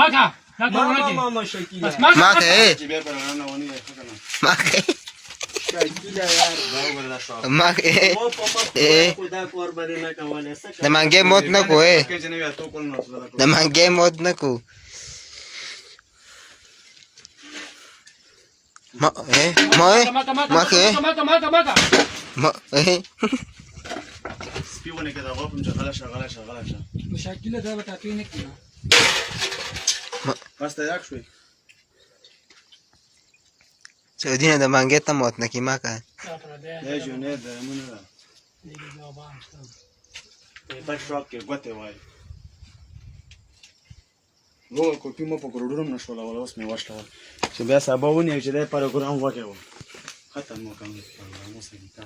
ماکه دا کارونه کې ماما شکیله بس ماکه ماکه چې بیا پر نه ونی کنه ماکه شکیله یار دا وګوره دا شو ماکه مو په مخ خدا کور باندې نه کولای څه د منګې موت نه کوې کې چې نه تو کول نو د منګې موت نه کو ما ماکه سپیونه کې دا غوښم چې غلا شه مشکله دا به تاکي نه کیږي بس ته یاک شوي سعودینه د منګې ته موت نه کی ماکه یا جونې د مونږه په شوک کې غوته وای نو کوپی مو په ګروډونو نشول او اوس مې واشل چې بیا سبا ونی چې د پروګرام وکړو ختم مو کوم نو سګیتا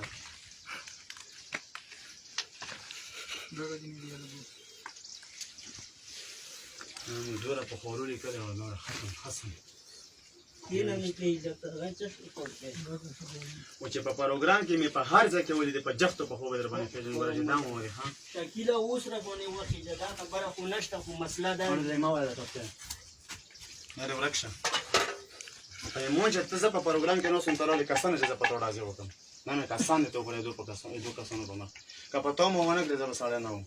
نو دوره په خورولې کړه او نور ختم حسن کینه مې کې عزت راځي څه کوي او چې په پروګرام کې مې په هر ځای کې ولې په جفتو په خو در باندې پیژن ګورې دا مو وای ها شکیله اوس را باندې وخی دا خبره خو نشته خو مسله ده ورته ما وای دا ته نه ورکشه په مونږ ته زه په پروګرام کې نو سم تراله کسانه چې په توړه ځای وکم نه مې کسان ته په دې دوه کسانو په ما که په تو مو ونه کړې زما سره نه و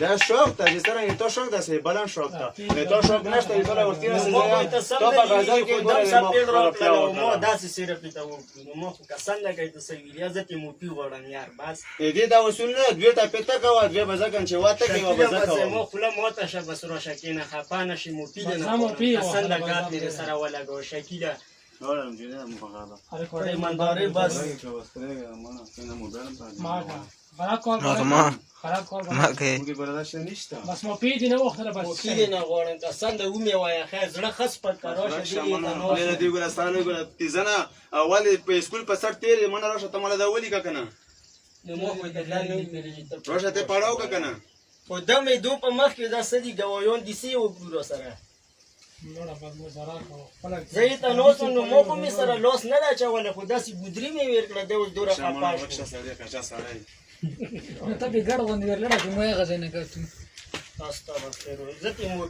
دا شوق ته چې سره ته شوق ده سه بلان شوق ته ته شوق نشته ته ورته سه ته په غزل کې دم سپیډ راکړو مو داسې سره پیته و مو خو کسان لګای ته سوي عزت مو پی وړم یار بس دې دا وصول نه دوی ته پته کاوه دوی بزګن چې واته کې و بزګه مو خپل موته شه بس را شکینه خپانه شي مو پی نه کسان لګات مې سره ولګو شکیله نورم جنه مو په غاړه هر کوړې ایمانداري بس ماکه خراب کار خراب کار ماکه موږ برداشت نشته بس مو پیډ نه وخت بس کینه نه غواړم کسان د ومه وای خیر زړه خص په کاروشه دی نو نه دی ګلستان ګل تیزنه اول په اسکول په سر تیر من راشه ته مله دا ولي کنه مو خو ته ځان نه پیری راشه ته پړاو کنه په دمه دو په مخ کې دا سدي غوایون دي سی او ګورو سره نوړه په مو زرا کو زه ته نو څنګه مو په می سره لاس نه دا چول خو داسې ګودري مې ور کړه د اوس دوره شامل خپاش وښه سره کچا سره ته به ګډ غونډې ورلړه چې مې غزنه کوم تاسو ته ورته زه ته مو